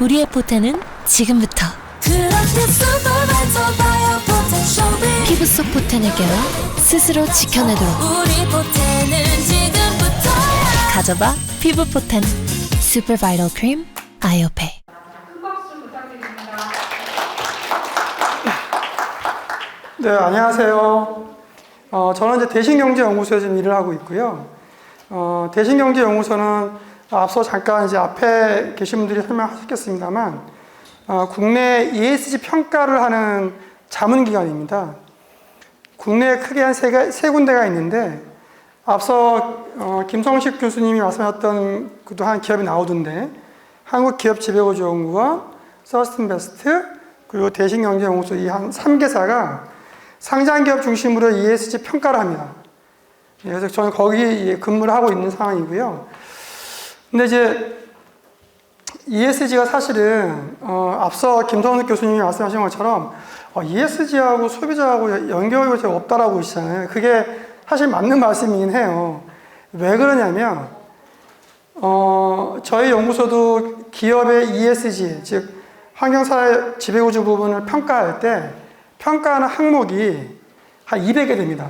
우리의 포텐은 지금부터. 피부 속 포텐을 깨워 스스로 지켜내도록. 우리 포텐은 지금부터야. 가져봐 피부 포텐 슈퍼 바이럴 크림 아이오페. 큰 박수 부탁드립니다. 네, 안녕하세요. 저는 이제 대신경제연구소에 지금 일을 하고 있고요. 대신경제연구소는 앞서 잠깐 이제 앞에 계신 분들이 설명하셨겠습니다만, 국내 ESG 평가를 하는 자문기관입니다. 국내에 크게 한 세 군데가 있는데, 앞서 김성식 교수님이 말씀하셨던 그도 한 기업이 나오던데, 한국기업지배구조연구원, 서스틴베스트, 그리고 대신경제연구소 이 한 3개사가 상장기업 중심으로 ESG 평가를 합니다. 그래서 저는 거기 근무를 하고 있는 상황이고요. 근데 이제 ESG가 사실은 앞서 김성식 교수님이 말씀하신 것처럼 ESG하고 소비자하고 연결이 잘 없다라고 하시잖아요. 그게 사실 맞는 말씀이긴 해요. 왜 그러냐면 저희 연구소도 기업의 ESG, 즉 환경사회 지배구조 부분을 평가할 때 평가하는 항목이 한 200개 됩니다.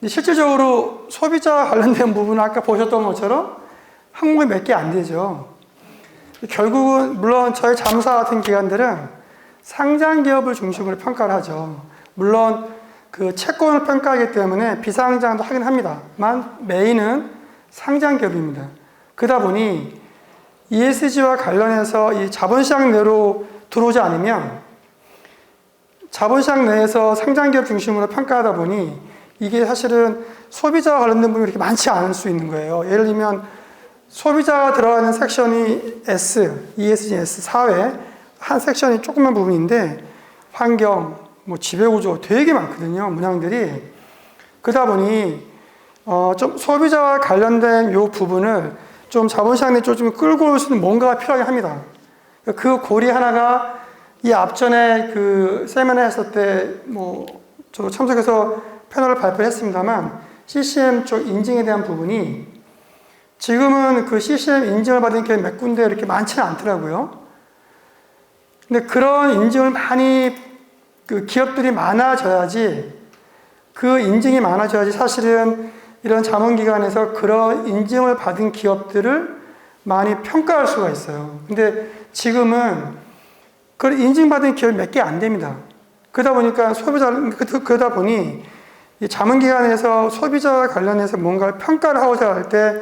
실질적으로 소비자와 관련된 부분은 아까 보셨던 것처럼 항목이 몇 개 안 되죠. 결국은 물론 저희 자문사 같은 기관들은 상장 기업을 중심으로 평가를 하죠. 물론 그 채권을 평가하기 때문에 비상장도 하긴 합니다만 메인은 상장 기업입니다. 그러다 보니 ESG와 관련해서 이 자본시장 내로 들어오지 않으면 자본시장 내에서 상장 기업 중심으로 평가하다 보니 이게 사실은 소비자와 관련된 부분이 그렇게 많지 않을 수 있는 거예요. 예를 들면 소비자가 들어가는 섹션이 S, ESG S, 사회 한 섹션이 조그만 부분인데 환경, 지배구조 되게 많거든요. 문항들이. 그러다 보니 좀 소비자와 관련된 이 부분을 좀 자본시장 내 좀 끌고 올 수 있는 뭔가가 필요하게 합니다. 그 고리 하나가 이 앞전에 그 세미나 했을 때 저 참석해서 패널을 발표했습니다만 CCM 쪽 인증에 대한 부분이 지금은 그 CCM 인증을 받은 기업이 몇 군데 이렇게 많지는 않더라고요. 근데 그런 인증을 많이 그 기업들이 많아져야지 그 인증이 많아져야지 사실은 이런 자문기관에서 그런 인증을 받은 기업들을 많이 평가할 수가 있어요. 근데 지금은 그 인증받은 기업이 몇 개 안 됩니다. 그러다 보니 이 자문기관에서 소비자와 관련해서 뭔가를 평가를 하고자 할 때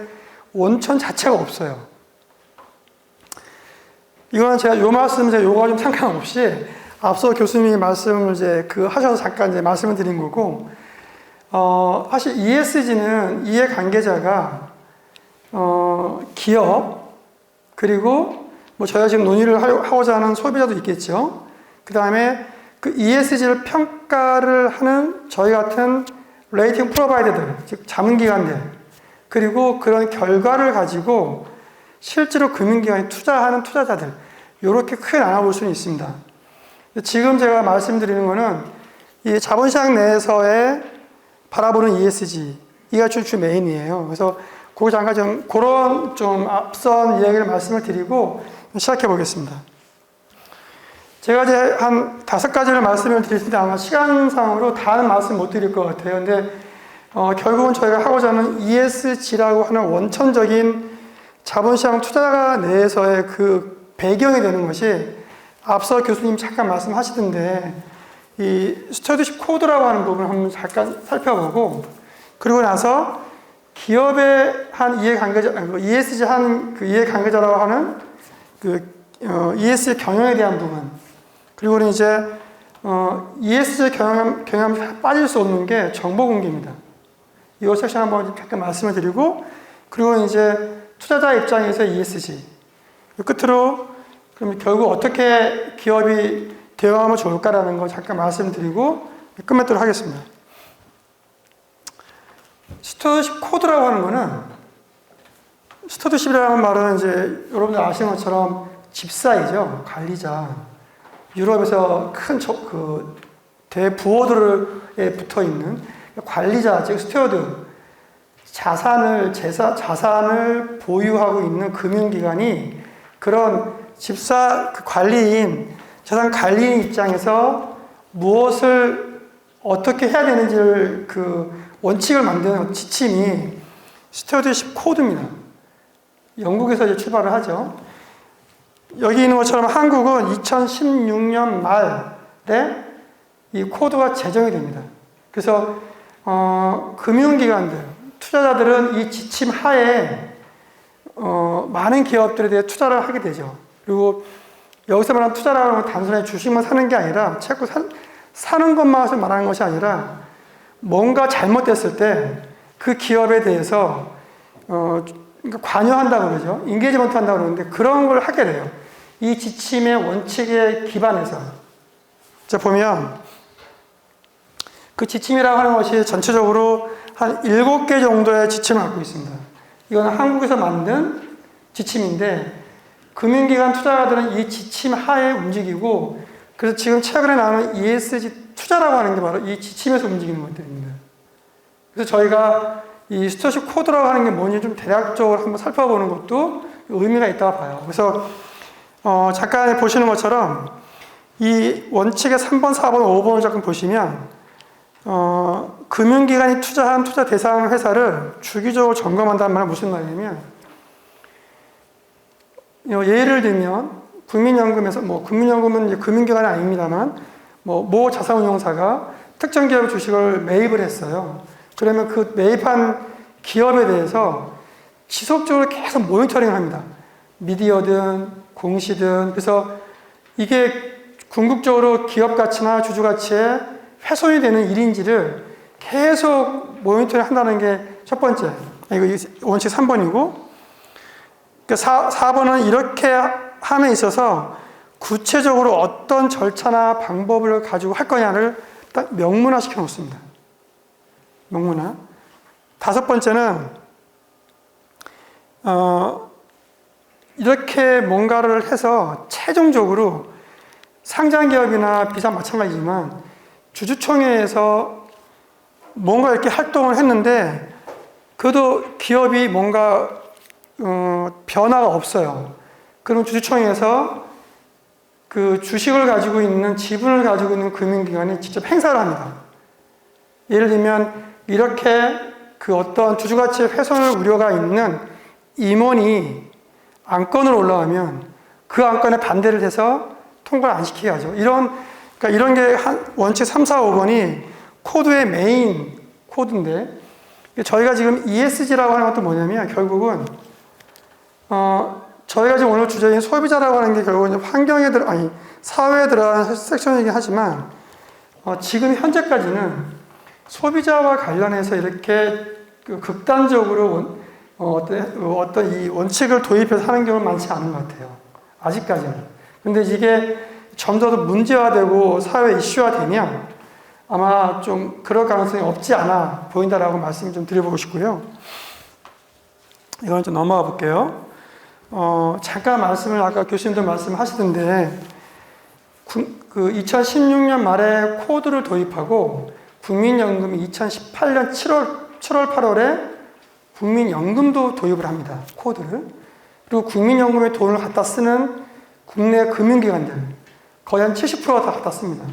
원천 자체가 없어요. 이거는 제가 요거와 좀 상관없이 앞서 교수님이 말씀을 하셔서 잠깐 말씀을 드린 거고, 사실 ESG는 이해관계자가, 기업, 그리고 저희가 지금 논의를 하고자 하는 소비자도 있겠죠. 그 다음에 그 ESG를 평가를 하는 저희 같은 레이팅 프로바이더들, 즉 자문기관들, 그리고 그런 결과를 가지고 실제로 금융기관에 투자하는 투자자들, 이렇게 크게 나눠볼 수는 있습니다. 지금 제가 말씀드리는 거는 이 자본시장 내에서의 바라보는 ESG, 이가 주 메인이에요. 그래서 그 잠깐 그런 앞선 이야기를 말씀을 드리고 시작해 보겠습니다. 제가 이제 한 5가지를 말씀을 드릴 텐데 아마 시간상으로 다는 말씀 못 드릴 것 같아요. 근데 결국은 저희가 하고자 하는 ESG라고 하는 원천적인 자본시장 투자가 내에서의 그 배경이 되는 것이 앞서 교수님 잠깐 말씀하시던데 이 스튜어드십 코드라고 하는 부분을 한번 잠깐 살펴보고 그리고 나서 기업의 한 이해관계자, ESG 한 그 이해관계자라고 하는 ESG 경영에 대한 부분 그리고는 이제 ESG 경영하면 빠질 수 없는 게 정보 공개입니다. 이 섹션 한번 잠깐 말씀을 드리고 그리고 이제 투자자 입장에서 ESG 끝으로 그럼 결국 어떻게 기업이 대응하면 좋을까라는 거 잠깐 말씀드리고 끝맺도록 하겠습니다. 스튜어드십 코드라고 하는 거는 스튜어드십이라는 말은 이제 여러분들 아시는 것처럼 집사이죠. 관리자. 유럽에서 큰 대부호들에 붙어 있는 관리자, 즉 스튜어드, 자산을 보유하고 있는 금융기관이 그런 집사 관리인, 재산 관리인 입장에서 무엇을 어떻게 해야 되는지를 그 원칙을 만드는 지침이 스튜어드십 코드입니다. 영국에서 이제 출발을 하죠. 여기 있는 것처럼 한국은 2016년 말에 이 코드가 제정이 됩니다. 그래서 금융기관들, 투자자들은 이 지침 하에 많은 기업들에 대해 투자를 하게 되죠. 그리고 여기서 말하는 투자라는 건 단순히 주식만 사는 게 아니라 채권 사는 것만 말하는 것이 아니라 뭔가 잘못됐을 때 그 기업에 대해서 관여한다고 그러죠. 인게이지먼트 한다고 그러는데 그런 걸 하게 돼요. 이 지침의 원칙에 기반해서. 자, 보면 그 지침이라고 하는 것이 전체적으로 한 7개 정도의 지침을 갖고 있습니다. 이건 한국에서 만든 지침인데 금융기관 투자자들은 이 지침 하에 움직이고 그래서 지금 최근에 나오는 ESG 투자라고 하는 게 바로 이 지침에서 움직이는 것들입니다. 그래서 저희가 이 스튜어드십 코드라고 하는 게 뭔지 좀 대략적으로 한번 살펴보는 것도 의미가 있다고 봐요. 그래서 잠깐 보시는 것처럼 이 원칙의 3번, 4번, 5번을 잠깐 보시면 금융기관이 투자한 투자 대상 회사를 주기적으로 점검한다는 말은 무슨 말이냐면 예를 들면 국민연금에서 국민연금은 이제 금융기관이 아닙니다만 모 자산운용사가 특정 기업의 주식을 매입을 했어요. 그러면 그 매입한 기업에 대해서 지속적으로 계속 모니터링을 합니다. 미디어든 공시든. 그래서 이게 궁극적으로 기업 가치나 주주 가치에 훼손이 되는 일인지를 계속 모니터링 한다는 게 첫 번째. 이거 원칙 3번이고. 그러니까 4번은 이렇게 함에 있어서 구체적으로 어떤 절차나 방법을 가지고 할 거냐를 딱 명문화 시켜 놓습니다. 명문화. 5번째는 이렇게 뭔가를 해서 최종적으로 상장기업이나 비슷한 마찬가지지만 주주총회에서 뭔가 이렇게 활동을 했는데 그래도 기업이 뭔가 변화가 없어요. 그럼 주주총회에서 그 주식을 가지고 있는 지분을 가지고 있는 금융기관이 직접 행사를 합니다. 예를 들면 이렇게 그 어떤 주주가치 훼손을 우려가 있는 임원이 안건을 올라가면 그 안건에 반대를 해서 통과를 안 시키게 하죠. 그러니까 이런 게 원칙 3, 4, 5번이 코드의 메인 코드인데 저희가 지금 ESG라고 하는 것도 뭐냐면 결국은 저희가 지금 오늘 주제인 소비자라고 하는 게 결국은 사회에 들어가는 섹션이긴 하지만 지금 현재까지는 소비자와 관련해서 이렇게 극단적으로 어떤 이 원칙을 도입해서 하는 경우는 많지 않은 것 같아요. 아직까지는. 근데 이게 점점 더 문제화되고 사회 이슈화 되면 아마 좀 그럴 가능성이 없지 않아 보인다라고 말씀 좀 드려보고 싶고요. 이거는 좀 넘어가 볼게요. 잠깐 말씀을 아까 교수님들 말씀하시던데 그 2016년 말에 코드를 도입하고 국민연금이 2018년 7월 8월에 국민연금도 도입을 합니다. 코드를. 그리고 국민연금에 돈을 갖다 쓰는 국내 금융기관들 거의 한 70%가 다 갖다 씁니다.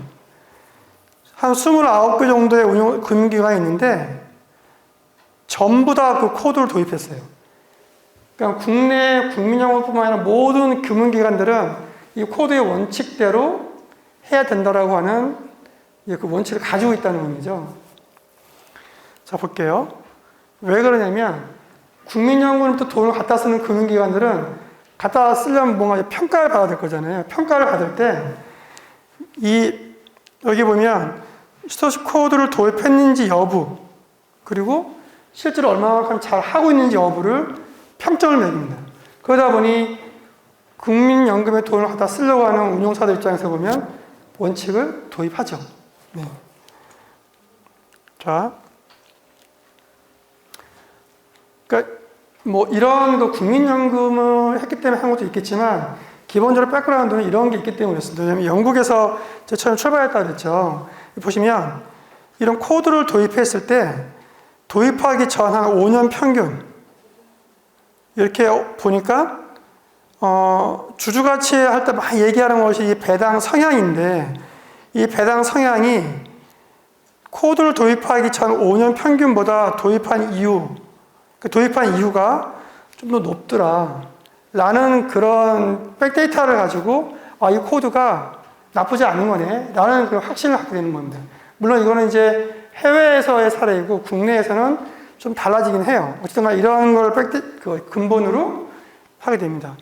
한 29개 정도의 금융기관이 있는데 전부 다 그 코드를 도입했어요. 그러니까 국내 국민연금뿐만 아니라 모든 금융기관들은 이 코드의 원칙대로 해야 된다라고 하는 그 원칙을 가지고 있다는 의미죠. 자, 볼게요. 왜 그러냐면 국민연금부터 돈을 갖다 쓰는 금융기관들은 갖다 쓰려면 뭔가 평가를 받아야 될 거잖아요. 평가를 받을 때 여기 보면 스튜어드십 코드를 도입했는지 여부 그리고 실제로 얼마만큼 잘 하고 있는지 여부를 평점을 매깁니다. 그러다 보니 국민연금에 돈을 갖다 쓰려고 하는 운용사들 입장에서 보면 원칙을 도입하죠. 네. 자, 그러니까 이런 거 국민연금을 했기 때문에 한 것도 있겠지만 기본적으로 백그라운드는 이런 게 있기 때문에 그렇습니다. 왜냐하면 영국에서 처음 출발했다 그랬죠. 보시면 이런 코드를 도입했을 때 도입하기 전 한 5년 평균 이렇게 보니까 주주가치 할 때 많이 얘기하는 것이 이 배당 성향인데, 이 배당 성향이 코드를 도입하기 전 5년 평균보다 도입한 이유가 좀 더 높더라 라는 그런 백데이터를 가지고 이 코드가 나쁘지 않은 거네 라는 그런 확신을 갖게 되는 겁니다. 물론 이거는 이제 해외에서의 사례이고 국내에서는 좀 달라지긴 해요. 어쨌든 이런 걸 근본으로 하게 됩니다.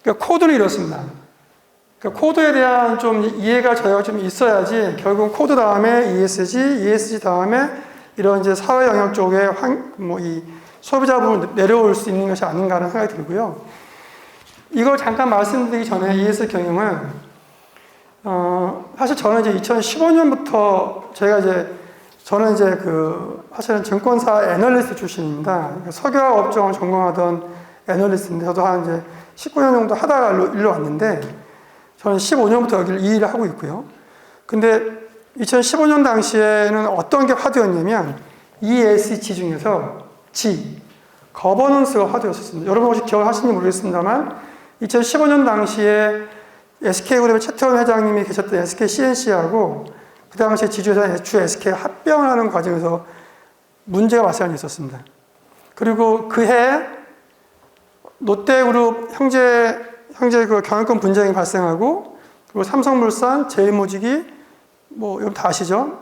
그러니까 코드는 이렇습니다. 그러니까 코드에 대한 좀 이해가 저희가 좀 있어야지 결국 코드 다음에 ESG 다음에 이런 이제 사회 영역 쪽에 이 소비자 부분 내려올 수 있는 것이 아닌가라는 생각이 들고요. 이걸 잠깐 말씀드리기 전에 ES 경영은 사실 저는 이제 2015년부터 저는 이제 사실은 증권사 애널리스트 출신입니다. 그러니까 석유화 업종을 전공하던 애널리스트인데 저도 한 이제 19년 정도 하다가 일로 왔는데 저는 15년부터 여기를 이 일을 하고 있고요. 근데 2015년 당시에는 어떤 게 화두였냐면 ESG 중에서 거버넌스가 화두였었습니다. 여러분 혹시 기억하시는지 모르겠습니다만 2015년 당시에 SK그룹의 최태원 회장님이 계셨던 SK CNC하고 그 당시에 지주회사 주 SK가 합병을 하는 과정에서 문제가 발생이 있었습니다. 그리고 그해 롯데그룹 형제 그 경영권 분쟁이 발생하고 그리고 삼성물산, 제일모직이 여러분 다 아시죠?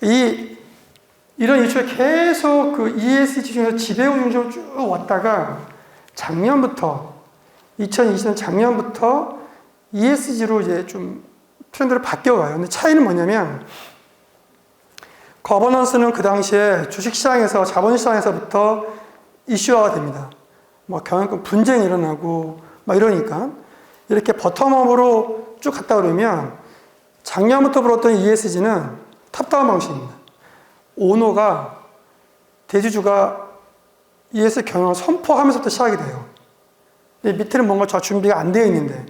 이런 이슈에 계속 그 ESG 중에서 지배구 중심으로 쭉 왔다가 2020년 작년부터 ESG로 이제 좀 트렌드로 바뀌어가요. 근데 차이는 뭐냐면 거버넌스는 그 당시에 주식시장에서 자본시장에서부터 이슈화가 됩니다. 경영권 분쟁이 일어나고 이러니까 이렇게 버텀업으로 쭉 갔다 그러면 작년부터 불었던 ESG는 탑다운 방식입니다. 오너가 대주주가 ESG 경영을 선포하면서부터 시작이 돼요. 근데 밑에는 뭔가 준비가 안 되어 있는데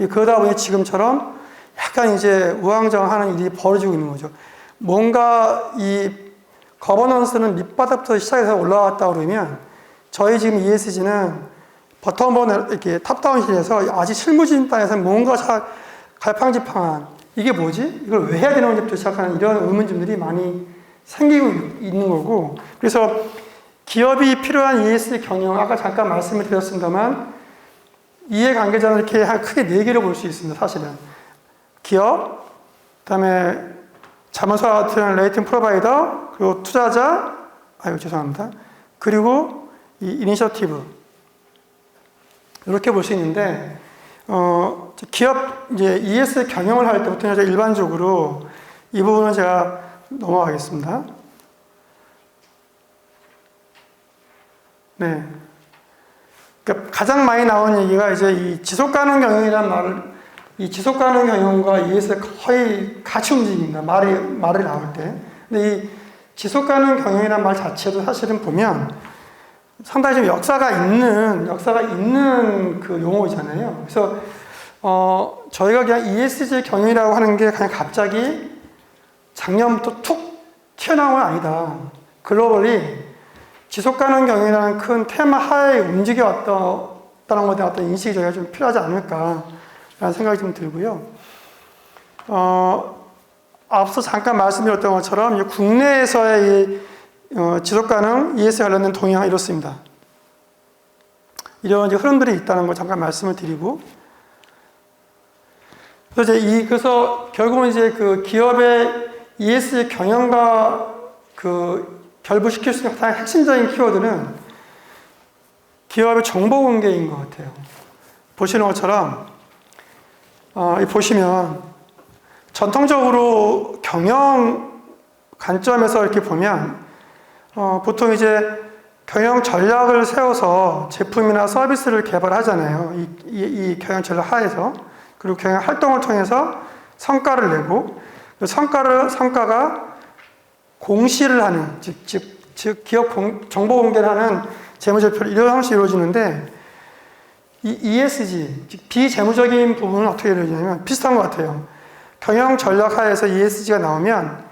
그러다 보니 지금처럼 약간 이제 우왕좌왕하는 일이 벌어지고 있는 거죠. 뭔가 이 거버넌스는 밑바닥부터 시작해서 올라왔다 그러면 저희 지금 ESG는 버텀업을 이렇게 탑다운실에서 아직 실무진 땅에서 뭔가 갈팡질팡한 이게 뭐지? 이걸 왜 해야 되는 건지부터 시작하는 이런 의문점들이 많이 생기고 있는 거고, 그래서 기업이 필요한 ESG 경영, 아까 잠깐 말씀을 드렸습니다만 이해관계자는 이렇게 크게 4개로 볼 수 있습니다. 사실은 기업, 그 다음에 자문사 같은 레이팅 프로바이더, 그리고 투자자, 죄송합니다. 그리고 이 이니셔티브 이렇게 볼 수 있는데 기업 이제 ESG 경영을 할 때부터 일반적으로 이 부분은 제가 넘어가겠습니다. 네. 그러니까 가장 많이 나오는 얘기가 이제 이 지속가능 경영이라는 이 지속가능 경영과 ESG 거의 같이 움직입니다. 말이 나올 때. 근데 이 지속가능 경영이라는 말 자체도 사실은 보면 상당히 좀 역사가 있는 그 용어잖아요. 그래서 저희가 그냥 ESG 경영이라고 하는 게 그냥 갑자기 작년부터 툭 튀어나온 건 아니다. 글로벌이 지속가능 경영이라는 큰 테마 하에 움직여왔다는 것에 어떤 인식이 저희가 좀 필요하지 않을까라는 생각이 좀 들고요. 앞서 잠깐 말씀드렸던 것처럼 국내에서의 지속가능 ESG 관련된 동향이 이렇습니다. 이런 이제 흐름들이 있다는 걸 잠깐 말씀을 드리고, 그래서 결국은 이제 그 기업의 ESG 경영과 결부시킬 수 있는 가장 핵심적인 키워드는 기업의 정보 공개인 것 같아요. 보시는 것처럼 보시면 전통적으로 경영 관점에서 이렇게 보면 보통 이제 경영 전략을 세워서 제품이나 서비스를 개발하잖아요. 이 경영 전략 하에서. 그리고 경영 활동을 통해서 성과를 내고 그 성과가 공시를 하는 즉 기업 정보 공개를 하는 재무제표를 이런 형식으로 이루어지는데 이 ESG 즉 비재무적인 부분은 어떻게 이루어지냐면 비슷한 것 같아요. 경영 전략 하에서 ESG가 나오면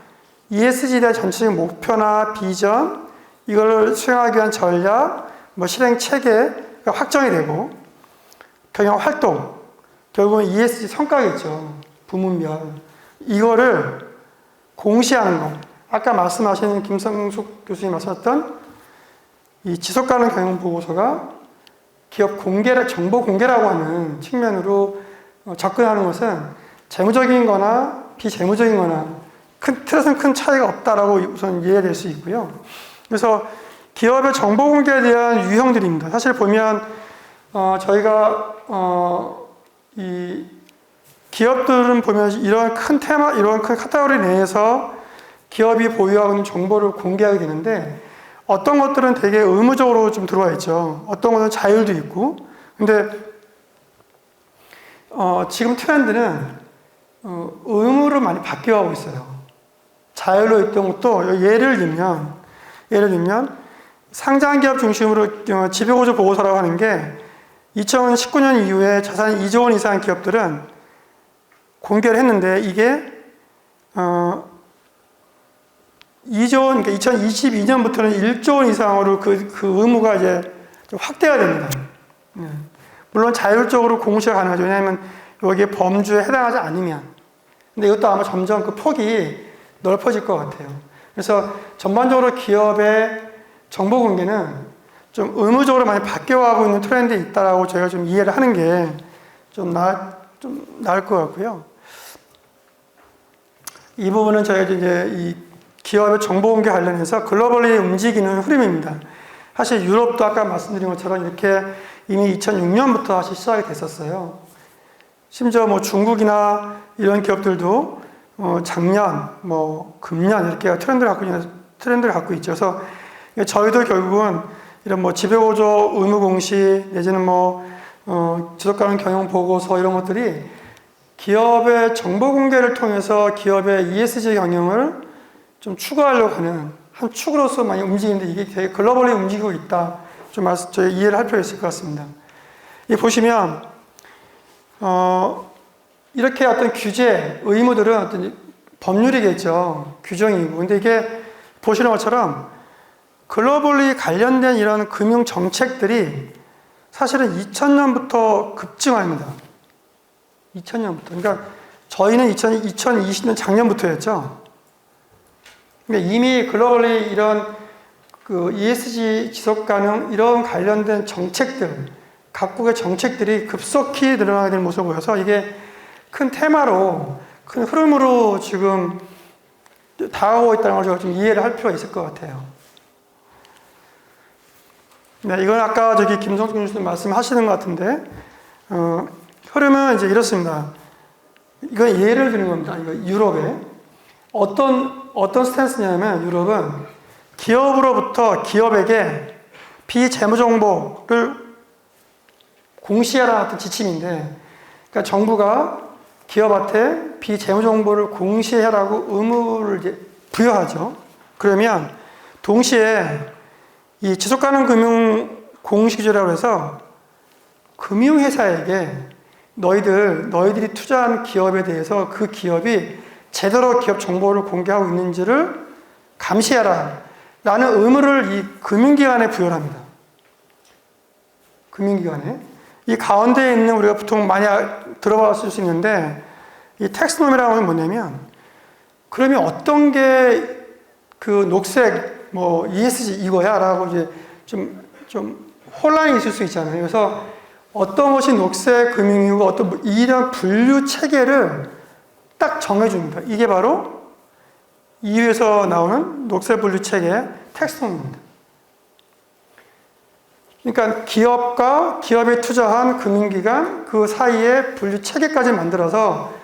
ESG에 대한 전체적인 목표나 비전 이걸 수행하기 위한 전략, 실행 체계가 확정이 되고 경영 활동, 결국은 ESG 성과겠죠. 부문별. 이거를 공시하는 것. 아까 말씀하신 김성숙 교수님 말씀하셨던 이 지속 가능 경영 보고서가 기업 공개를, 정보 공개라고 하는 측면으로 접근하는 것은 재무적인 거나 비재무적인 거나 틀에서는 큰 차이가 없다라고 우선 이해될 수 있고요. 그래서 기업의 정보 공개에 대한 유형들입니다. 사실 보면 저희가 이 기업들은 보면 이런 큰 테마, 이런 큰 카테고리 내에서 기업이 보유하고 있는 정보를 공개하게 되는데 어떤 것들은 되게 의무적으로 좀 들어와 있죠. 어떤 것은 자율도 있고. 근데 지금 트렌드는 의무로 많이 바뀌어가고 있어요. 자율로 있던 것도 예를 들면 상장기업 중심으로 지배구조 보고서라고 하는 게 2019년 이후에 자산이 2조 원 이상 기업들은 공개를 했는데 이게 2조 원, 그러니까 2022년부터는 1조 원 이상으로 그 의무가 이제 좀 확대가 됩니다. 물론 자율적으로 공시가 가능하죠. 왜냐하면 여기에 범주에 해당하지 않으면. 근데 이것도 아마 점점 그 폭이 넓어질 것 같아요. 그래서 전반적으로 기업의 정보 공개는 좀 의무적으로 많이 바뀌어가고 있는 트렌드에 있다라고 저희가 좀 이해를 하는 게 좀 나을 것 같고요. 이 부분은 저희가 이제 이 기업의 정보 공개 관련해서 글로벌리 움직이는 흐름입니다. 사실 유럽도 아까 말씀드린 것처럼 이렇게 이미 2006년부터 다시 시작이 됐었어요. 심지어 뭐 중국이나 이런 기업들도 작년, 금년 이렇게 트렌드를 갖고 있죠. 그래서 저희도 결국은 이런 지배구조 의무 공시 내지는 지속가능 경영 보고서 이런 것들이 기업의 정보 공개를 통해서 기업의 ESG 경영을 좀 추구하려고 하는 한 축으로서 많이 움직이는데 이게 되게 글로벌리 움직이고 있다. 좀 저희 이해를 할 필요가 있을 것 같습니다. 이 보시면 이렇게 어떤 규제, 의무들은 어떤 법률이겠죠. 규정이고. 근데 이게 보시는 것처럼 글로벌리 관련된 이런 금융 정책들이 사실은 2000년부터 급증합니다. 2000년부터. 그러니까 저희는 2020년 작년부터였죠. 그러니까 이미 글로벌리 이런 그 ESG 지속 가능 이런 관련된 정책들, 각국의 정책들이 급속히 늘어나게 되는 모습을 보여서 이게 큰 테마로, 큰 흐름으로 지금 다가오고 있다는 걸 좀 이해를 할 필요가 있을 것 같아요. 네, 이건 아까 김성숙 교수님 말씀하시는 것 같은데, 흐름은 이제 이렇습니다. 이건 예를 드는 겁니다. 이거 유럽에. 어떤 스탠스냐면, 유럽은 기업으로부터 기업에게 비재무 정보를 공시하라는 어떤 지침인데, 그러니까 정부가 기업한테 비재무 정보를 공시하라고 의무를 이제 부여하죠. 그러면 동시에 이 지속가능 금융 공시규제라고 해서 금융회사에게 너희들이 투자한 기업에 대해서 그 기업이 제대로 기업 정보를 공개하고 있는지를 감시해라 라는 의무를 이 금융기관에 부여합니다. 금융기관에. 이 가운데에 있는 우리가 보통 많이 들어봤을 수 있는데 이 텍스노미라고 하는 뭐냐면 그러면 어떤 게 그 녹색 ESG 이거야 라고 이제 좀 혼란이 있을 수 있잖아요. 그래서 어떤 것이 녹색 금융이고 어떤 이런 분류 체계를 딱 정해줍니다. 이게 바로 EU에서 나오는 녹색 분류 체계 텍스노미입니다. 그러니까 기업과 기업에 투자한 금융기관 그 사이에 분류 체계까지 만들어서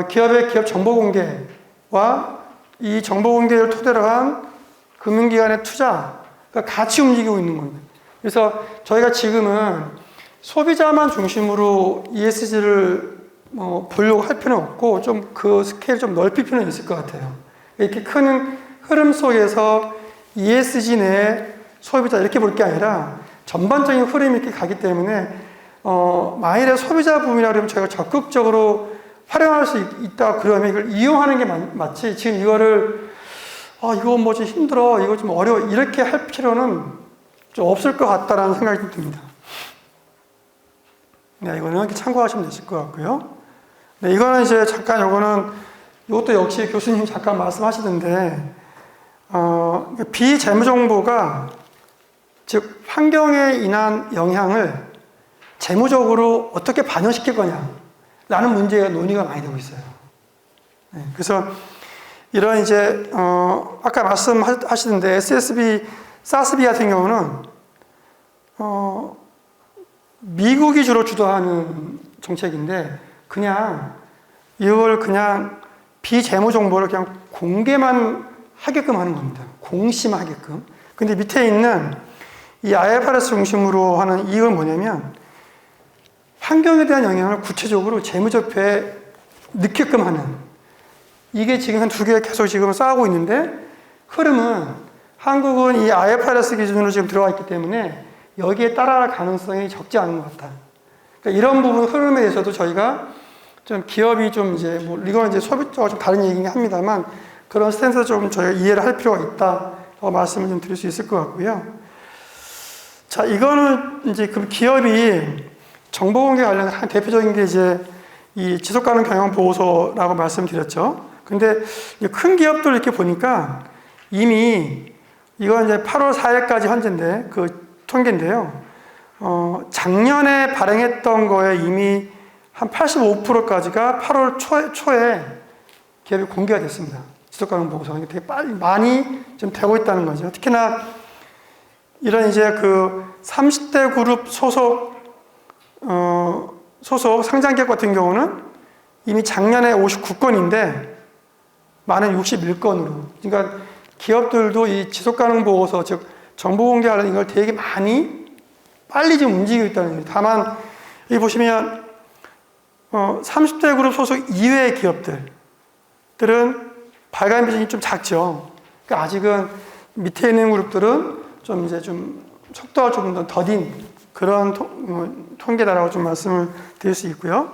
기업의 기업 정보 공개와 이 정보 공개를 토대로 한 금융기관의 투자가 같이 움직이고 있는 겁니다. 그래서 저희가 지금은 소비자만 중심으로 ESG를 보려고 할 필요는 없고 좀 그 스케일을 좀 넓힐 필요는 있을 것 같아요. 이렇게 큰 흐름 속에서 ESG 내 소비자 이렇게 볼 게 아니라 전반적인 흐름이 이렇게 가기 때문에 만일에 소비자 부분이라 그러면 저희가 적극적으로 활용할 수 있다 그러면 이걸 이용하는 게 맞지 지금 이거를 이거 좀 힘들어 이거 좀 어려워 이렇게 할 필요는 좀 없을 것 같다라는 생각이 좀 듭니다. 네, 이거는 이렇게 참고하시면 되실 것 같고요. 네, 이거는 이제 잠깐 이것도 역시 교수님 잠깐 말씀하시던데, 비재무정보가 즉 환경에 인한 영향을 재무적으로 어떻게 반영시킬 거냐라는 문제가 논의가 많이 되고 있어요. 네, 그래서 이런 이제 아까 말씀하시던데 SSB, 사스비 같은 경우는 미국이 주로 주도하는 정책인데 그냥 이걸 그냥 비재무 정보를 그냥 공개만 하게끔 하는 겁니다. 공시만 하게끔. 근데 밑에 있는 이 IFRS 중심으로 하는 이익은 뭐냐면 환경에 대한 영향을 구체적으로 재무제표에 넣게끔 하는, 이게 지금 한 두 개 계속 지금 싸우고 있는데 흐름은 한국은 이 IFRS 기준으로 지금 들어가 있기 때문에 여기에 따라갈 가능성이 적지 않은 것 같다. 그러니까 이런 부분 흐름에 대해서도 저희가 좀 기업이 좀 이제 이건 이제 소비자와 좀 다른 얘기긴 합니다만 그런 스탠스를 좀 저희가 이해를 할 필요가 있다라고 말씀을 좀 드릴 수 있을 것 같고요. 자, 이거는 이제 그 기업이 정보 공개 관련한 대표적인 게 이제 이 지속 가능 경영 보고서라고 말씀드렸죠. 근데 큰 기업들 이렇게 보니까 이미 이건 이제 8월 4일까지 현재인데 그 통계인데요. 작년에 발행했던 거에 이미 한 85%까지가 8월 초에 기업이 공개가 됐습니다. 지속 가능 보고서가 되게 빨리 많이 좀 되고 있다는 거죠. 특히나 이런 이제 그 30대 그룹 소속 상장기업 같은 경우는 이미 작년에 59건인데 많은 61건으로. 그러니까 기업들도 이 지속가능 보고서, 즉 정보공개하는 이걸 되게 많이 빨리 좀 움직이고 있다는 거예요. 다만 여기 보시면 30대 그룹 소속 이외의 기업들은 발간 비중이 좀 작죠. 그러니까 아직은 밑에 있는 그룹들은 좀 이제 좀 속도가 조금 더 더딘 그런 통계다라고 좀 말씀을 드릴 수 있고요.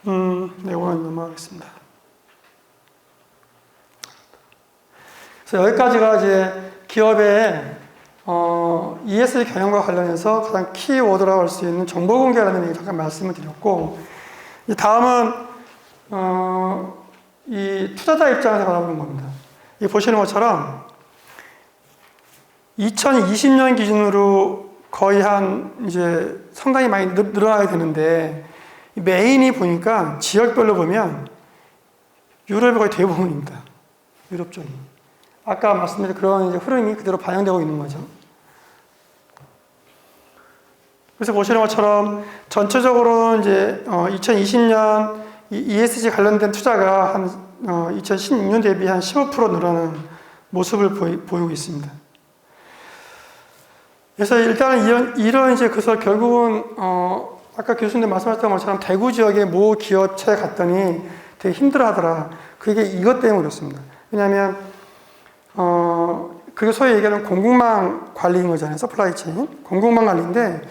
네, 오늘 넘어가겠습니다. 그래서 여기까지가 이제 기업의 ESG 경영과 관련해서 가장 키워드라고 할 수 있는 정보 공개라는 얘기 잠깐 말씀을 드렸고, 다음은 이 투자자 입장에서 바라보는 겁니다. 이 보시는 것처럼 2020년 기준으로 거의 한 이제 상당히 많이 늘어나게 되는데 메인이 보니까 지역별로 보면 유럽이 거의 대부분입니다. 유럽 쪽이. 아까 말씀드린 그런 이제 흐름이 그대로 반영되고 있는 거죠. 그래서 보시는 것처럼 전체적으로 이제 2020년 ESG 관련된 투자가 한 2016년 대비 한 15% 늘어나는 모습을 보이고 있습니다. 그래서 일단은 이런 이제 그래서 결국은 아까 교수님 말씀하셨던 것처럼 대구 지역의 모 기업체에 갔더니 되게 힘들어하더라. 그게 이것 때문에 그렇습니다. 왜냐하면 그게 소위 얘기하는 공급망 관리인 거잖아요. 서플라이 체인. 공급망 관리인데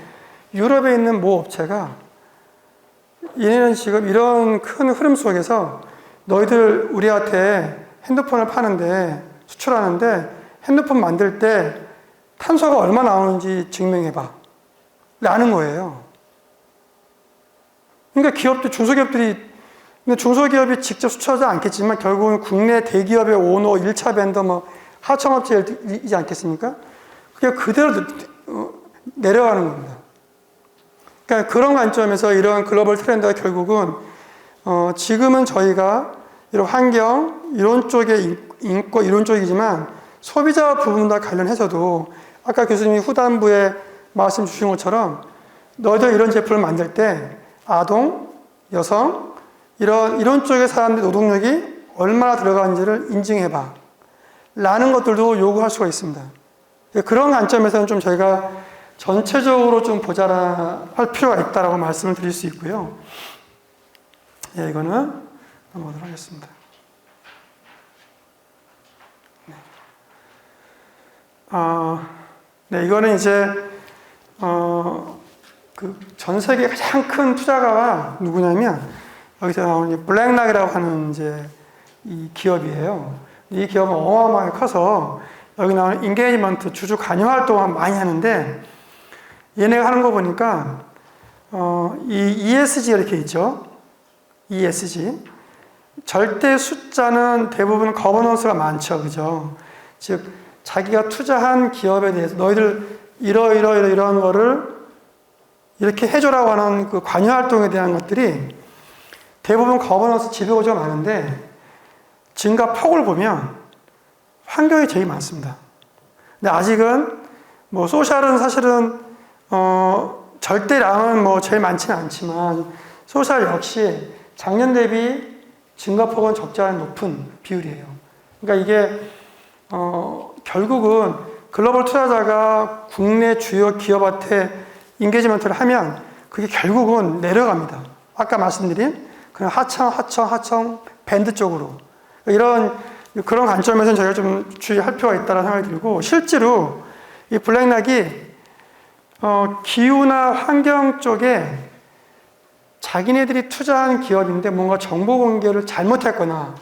유럽에 있는 모 업체가 얘네는 지금 이런 큰 흐름 속에서 너희들 우리한테 핸드폰을 파는데 수출하는데 핸드폰 만들 때 탄소가 얼마 나오는지 증명해봐 라는 거예요. 그러니까 기업들, 중소기업이 직접 수출하지 않겠지만 결국은 국내 대기업의 오너, 1차 벤더, 하청업체이지 않겠습니까? 그게 그대로 내려가는 겁니다. 그러니까 그런 관점에서 이런 글로벌 트렌드가 결국은 지금은 저희가 이런 환경, 이런 쪽에 있고 이런 쪽이지만 소비자 부분과 관련해서도 아까 교수님이 후반부에 말씀 주신 것처럼 너희들 이런 제품을 만들 때 아동, 여성 이런 쪽의 사람들 노동력이 얼마나 들어가는지를 인증해봐 라는 것들도 요구할 수가 있습니다. 그런 관점에서는 좀 저희가 전체적으로 좀 보자라 할 필요가 있다라고 말씀을 드릴 수 있고요. 예, 이거는 넘어가도록 하겠습니다. 네, 이거는 이제 그 전 세계 가장 큰 투자가가 누구냐면 여기서 나오는 블랙락이라고 하는 이제 이 기업이에요. 이 기업은 어마어마하게 커서 여기 나오는 인게이지먼트 주주 관여 활동을 많이 하는데 얘네가 하는 거 보니까 이 ESG가 이렇게 있죠. ESG. 절대 숫자는 대부분 거버넌스가 많죠. 그죠? 즉, 자기가 투자한 기업에 대해서 너희들 이러한 거를 이렇게 해줘라고 하는 그 관여 활동에 대한 것들이 대부분 거버넌스 지배구조가 많은데 지금과 폭을 보면 환경이 제일 많습니다. 근데 아직은 뭐 소셜은 사실은 절대량은 뭐 제일 많지는 않지만 소셜 역시 작년 대비 증가폭은 적지 않은 높은 비율이에요. 그러니까 이게 결국은 글로벌 투자자가 국내 주요 기업한테 인게이지먼트를 하면 그게 결국은 내려갑니다. 아까 말씀드린 그냥 하청 밴드 쪽으로 그런 관점에서는 저희가 좀 주의할 필요가 있다는 생각이 들고 실제로 이 블랙락이 기후나 환경 쪽에 자기네들이 투자한 기업인데 뭔가 정보 공개를 잘못했거나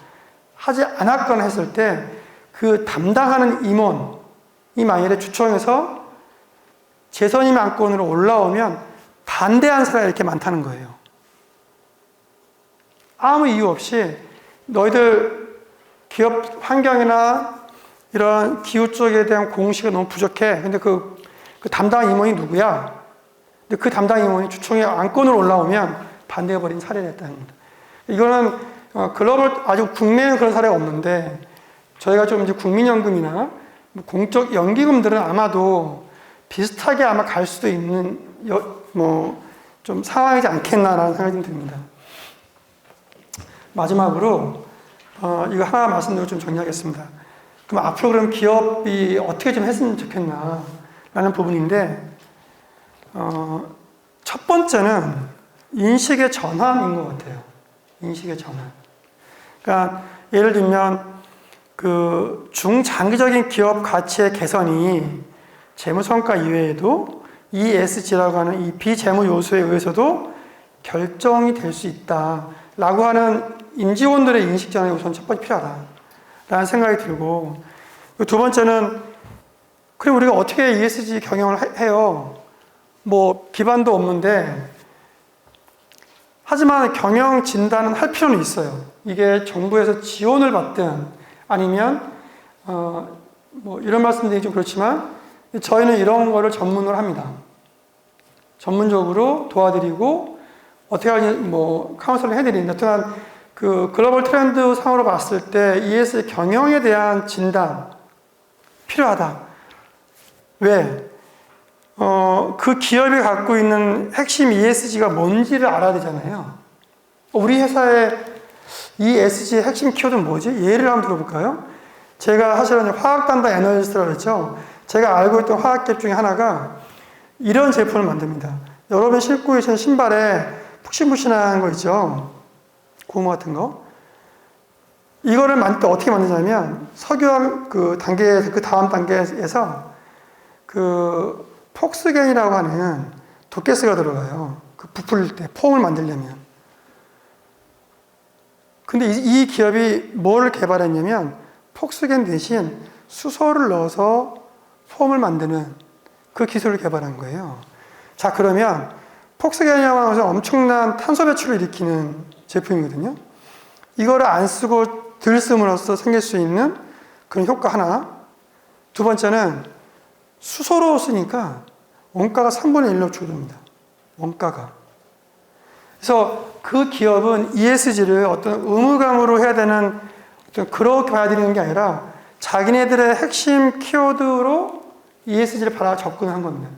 하지 않았거나 했을 때 그 담당하는 임원이 만일에 주총에서 재선임 안건으로 올라오면 반대한 사람이 이렇게 많다는 거예요. 아무 이유 없이 너희들 기업 환경이나 이런 기후 쪽에 대한 공시가 너무 부족해. 근데 그 담당 임원이 누구야? 근데 그 담당 임원이 주총에 안건으로 올라오면 반대해버린 사례가 있다는 겁니다. 이거는 글로벌, 아직 국내에는 그런 사례가 없는데 저희가 좀 이제 국민연금이나 공적 연기금들은 아마도 비슷하게 아마 갈 수도 있는 좀 상황이지 않겠나라는 생각이 좀 듭니다. 마지막으로 이거 하나 말씀드리고 좀 정리하겠습니다. 그럼 앞으로 그럼 기업이 어떻게 좀 했으면 좋겠나라는 부분인데 첫 번째는 인식의 전환인 것 같아요. 인식의 전환. 그러니까 예를 들면 그 중장기적인 기업 가치의 개선이 재무성과 이외에도 ESG라고 하는 이 비재무 요소에 의해서도 결정이 될 수 있다라고 하는 임직원들의 인식 전환이 우선 첫 번째 필요하다라는 생각이 들고 두 번째는 그럼 우리가 어떻게 ESG 경영을 해요? 뭐 기반도 없는데 하지만 경영 진단은 할 필요는 있어요. 이게 정부에서 지원을 받든 아니면 뭐 이런 말씀드리기 좀 그렇지만 저희는 이런 거를 전문으로 합니다. 전문적으로 도와드리고 어떻게 하지 뭐 카운슬링 해드립니다. 또한 그 글로벌 트렌드 상으로 봤을 때 ESG 경영에 대한 진단 필요하다. 왜? 그 기업이 갖고 있는 핵심 ESG가 뭔지를 알아야 되잖아요. 우리 회사의 ESG의 핵심 키워드는 뭐지? 예를 한번 들어볼까요? 제가 사실은 화학 담당 애널리스트라고 했죠. 제가 알고 있던 화학기업 중에 하나가 이런 제품을 만듭니다. 여러분 신고 계신 신발에 푹신푹신한 거 있죠? 고무 같은 거. 이거를 만들 때 어떻게 만드냐면 석유화 그 다음 단계에서 그 폭스겐이라고 하는 독가스가 들어가요. 그 부풀릴 때 폼을 만들려면. 근데 이 기업이 뭘 개발했냐면 폭스겐 대신 수소를 넣어서 폼을 만드는 그 기술을 개발한 거예요. 자, 그러면 폭스겐이라고 하는 것은 엄청난 탄소 배출을 일으키는 제품이거든요. 이거를 안 쓰고 덜 씀으로써 생길 수 있는 그런 효과 하나. 두 번째는 수소로 쓰니까 원가가 3분의 1로 줄어듭니다. 원가가. 그래서 그 기업은 ESG를 어떤 의무감으로 해야 되는 그렇게 봐야되는 게 아니라 자기네들의 핵심 키워드로 ESG를 바라 접근한 겁니다.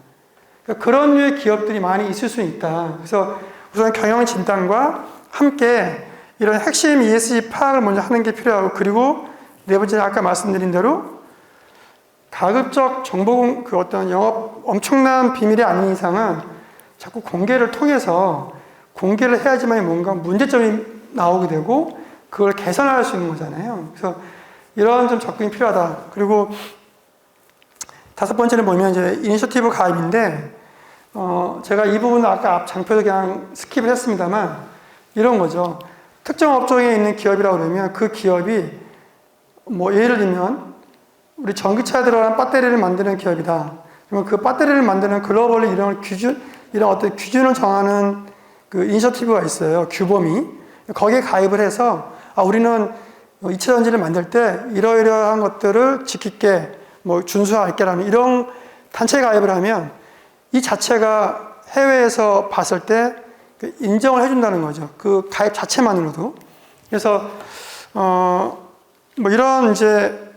그러니까 그런 류의 기업들이 많이 있을 수 있다. 그래서 우선 경영 진단과 함께 이런 핵심 ESG 파악을 먼저 하는 게 필요하고 그리고 네 번째 아까 말씀드린 대로 가급적 정보 그 어떤 영업 엄청난 비밀이 아닌 이상은 자꾸 공개를 통해서 공개를 해야지만 뭔가 문제점이 나오게 되고 그걸 개선할 수 있는 거잖아요. 그래서 이런 좀 접근이 필요하다. 그리고 다섯 번째는 뭐냐면 이제 이니셔티브 가입인데 제가 이 부분은 아까 앞 장표에서 그냥 스킵을 했습니다만 이런 거죠. 특정 업종에 있는 기업이라고 그러면 그 기업이 뭐 예를 들면 우리 전기차에 들어가는 배터리를 만드는 기업이다. 그러면 그 배터리를 만드는 글로벌리 이런 기준, 이런 어떤 기준을 정하는 그 이니셔티브가 있어요. 규범이. 거기에 가입을 해서 우리는 2차 전지를 만들 때 이러이러한 것들을 지킬게, 뭐 준수할게라는 이런 단체에 가입을 하면 이 자체가 해외에서 봤을 때 인정을 해준다는 거죠. 그 가입 자체만으로도. 그래서 뭐 이런 이제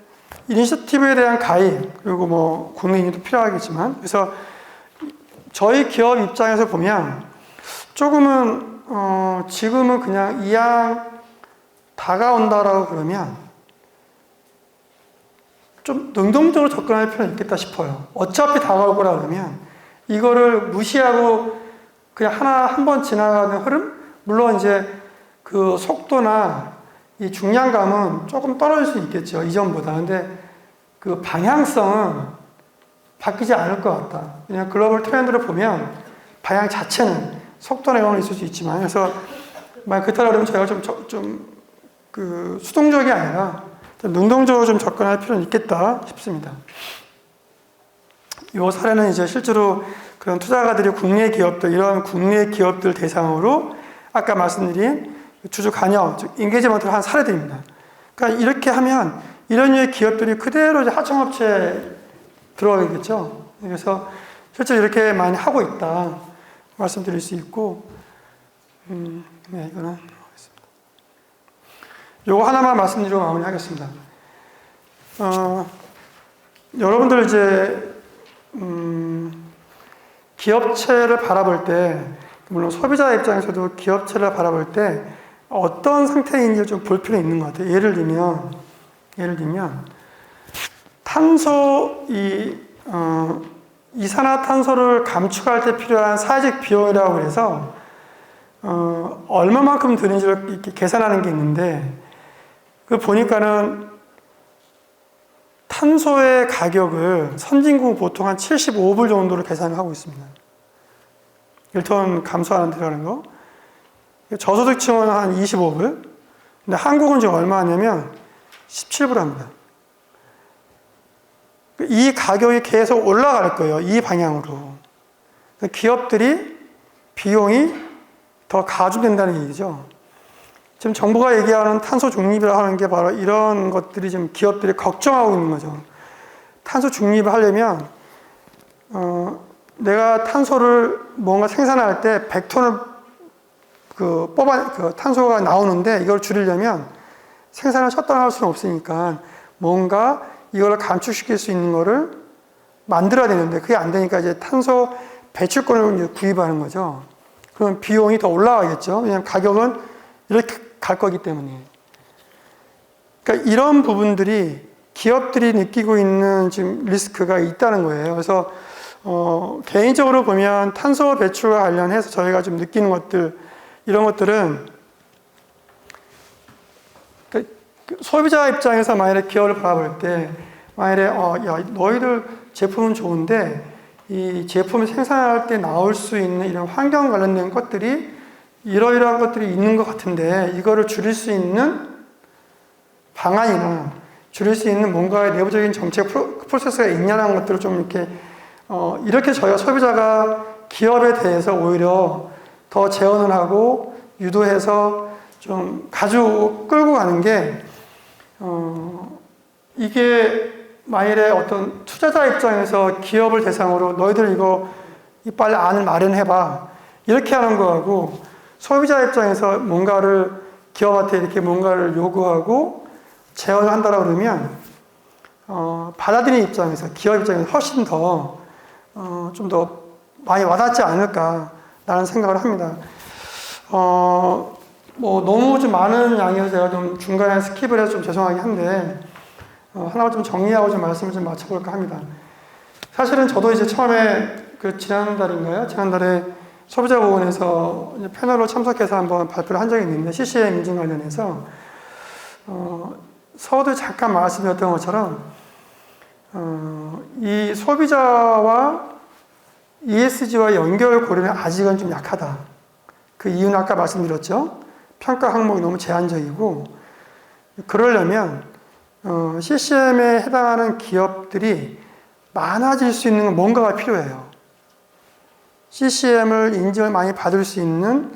이니셔티브에 대한 가입, 그리고 뭐 국내 인증도 필요하겠지만, 그래서 저희 기업 입장에서 보면 조금은 지금은 그냥 이왕 다가온다라고 그러면 좀 능동적으로 접근할 필요는 있겠다 싶어요. 어차피 다가올 거라 그러면 이거를 무시하고 그냥 한 번 지나가는 흐름? 물론 이제 그 속도나 이 중량감은 조금 떨어질 수 있겠죠. 이전보다. 근데 그 방향성은 바뀌지 않을 것 같다. 그냥 글로벌 트렌드를 보면 방향 자체는 속도나 이런 건 있을 수 있지만, 그래서 만약 그렇다 그러면 저희가 그 수동적이 아니라 좀 능동적으로 좀 접근할 필요는 있겠다 싶습니다. 이 사례는 이제 실제로 그런 투자가들이 국내 기업들, 이런 국내 기업들 대상으로 아까 말씀드린 주주 관여, 즉 인게이지먼트를 한 사례들입니다. 그러니까 이렇게 하면 이런 류의 기업들이 그대로 이제 하청업체에 들어가겠죠. 그래서 실제로 이렇게 많이 하고 있다 말씀드릴 수 있고, 네, 이거는 하겠습니다. 요거 하나만 말씀드리고 마무리하겠습니다. 여러분들 이제 기업체를 바라볼 때, 물론 소비자 입장에서도 기업체를 바라볼 때 어떤 상태인지를 좀 볼 필요가 있는 것 같아요. 예를 들면 탄소, 이산화탄소를 감축할 때 필요한 사회적 비용이라고 해서 얼마만큼 드는지를 이렇게 계산하는 게 있는데, 그 보니까는 탄소의 가격을 선진국 보통 한 75불 정도로 계산을 하고 있습니다. 1톤 감소하는 데라는 거. 저소득층은 한 25불. 근데 한국은 지금 얼마 하냐면 17불 합니다. 이 가격이 계속 올라갈 거예요. 이 방향으로. 기업들이 비용이 더 가중된다는 얘기죠. 지금 정부가 얘기하는 탄소 중립이라고 하는 게 바로 이런 것들이 지금 기업들이 걱정하고 있는 거죠. 탄소 중립을 하려면 내가 탄소를 뭔가 생산할 때 100톤을 탄소가 나오는데 이걸 줄이려면 생산을 셧다운할 수는 없으니까 뭔가 이걸 감축시킬 수 있는 거를 만들어야 되는데 그게 안 되니까 이제 탄소 배출권을 이제 구입하는 거죠. 그럼 비용이 더 올라가겠죠. 왜냐하면 가격은 이렇게 갈 거기 때문에. 그러니까 이런 부분들이 기업들이 느끼고 있는 지금 리스크가 있다는 거예요. 그래서 개인적으로 보면 탄소 배출과 관련해서 저희가 좀 느끼는 것들, 이런 것들은 소비자 입장에서 만약에 기업을 바라볼 때 만약에 야, 너희들 제품은 좋은데 이 제품을 생산할 때 나올 수 있는 이런 환경 관련된 것들이 이러이러한 것들이 있는 것 같은데 이거를 줄일 수 있는 방안이나 줄일 수 있는 뭔가의 내부적인 정책 프로세스가 있냐는 것들을 좀 이렇게 저희가 소비자가 기업에 대해서 오히려 더 제언을 하고 유도해서 좀 가지고 끌고 가는 게 이게 만일에 어떤 투자자 입장에서 기업을 대상으로 너희들 이거 빨리 안을 마련해봐 이렇게 하는 거하고 소비자 입장에서 뭔가를 기업한테 이렇게 뭔가를 요구하고 제언을 한다고 그러면 받아들이는 입장에서 기업 입장에서 훨씬 더 좀 더 많이 와닿지 않을까라는 생각을 합니다. 뭐 너무 좀 많은 양이어서 제가 좀 중간에 스킵을 해서 좀 죄송하긴 한데 하나 좀 정리하고 좀 말씀을 좀 맞춰볼까 합니다. 사실은 저도 이제 처음에 지난달에 소비자보건에서 패널로 참석해서 한번 발표를 한 적이 있는데 CCM 인증 관련해서 서두에 잠깐 말씀드렸던 것처럼 이 소비자와 ESG와 연결 고리는 아직은 좀 약하다. 그 이유는 아까 말씀드렸죠. 평가 항목이 너무 제한적이고 그러려면 CCM에 해당하는 기업들이 많아질 수 있는 뭔가가 필요해요. CCM을 인증을 많이 받을 수 있는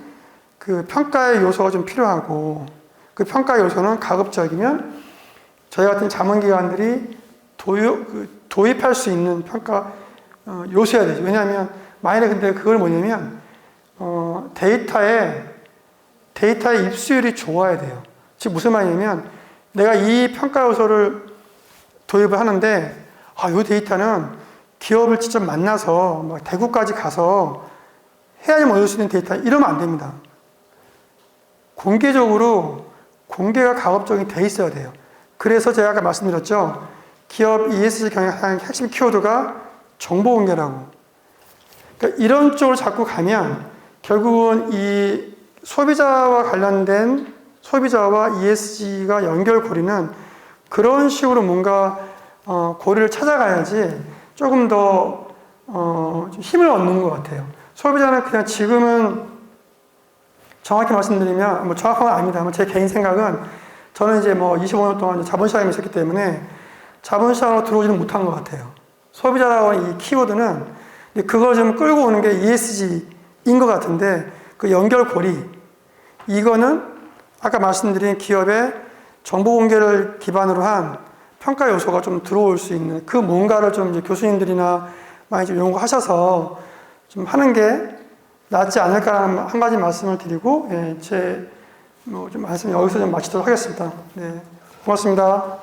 그 평가의 요소가 좀 필요하고, 그 평가 요소는 가급적이면 저희 같은 자문기관들이 도입할 수 있는 평가 요소여야 되죠. 왜냐하면 만약에 근데 그걸 뭐냐면 데이터의 입수율이 좋아야 돼요. 즉 무슨 말이냐면 내가 이 평가 요소를 도입을 하는데 이 데이터는 기업을 직접 만나서 막 대구까지 가서 해야지만 얻을 수 있는 데이터 이러면 안 됩니다. 공개가 가급적이 돼 있어야 돼요. 그래서 제가 아까 말씀드렸죠. 기업 ESG 경영의 핵심 키워드가 정보 공개라고. 그러니까 이런 쪽으로 자꾸 가면 결국은 이 소비자와 관련된 소비자와 ESG가 연결고리는 그런 식으로 뭔가 고리를 찾아가야지 조금 더 좀 힘을 얻는 것 같아요. 소비자는 그냥 지금은 정확히 말씀드리면 뭐 정확한 건 아닙니다만 제 개인 생각은 저는 이제 뭐 25년 동안 자본시장에 있었기 때문에 자본시장으로 들어오지는 못한 것 같아요. 소비자라고 하는 이 키워드는 그걸 좀 끌고 오는 게 ESG인 것 같은데 그 연결고리 이거는 아까 말씀드린 기업의 정보 공개를 기반으로 한 평가 요소가 좀 들어올 수 있는 그 뭔가를 좀 이제 교수님들이나 많이 좀 연구하셔서 좀 하는 게 낫지 않을까라는 한 가지 말씀을 드리고 제 좀 말씀 여기서 좀 마치도록 하겠습니다. 네, 고맙습니다.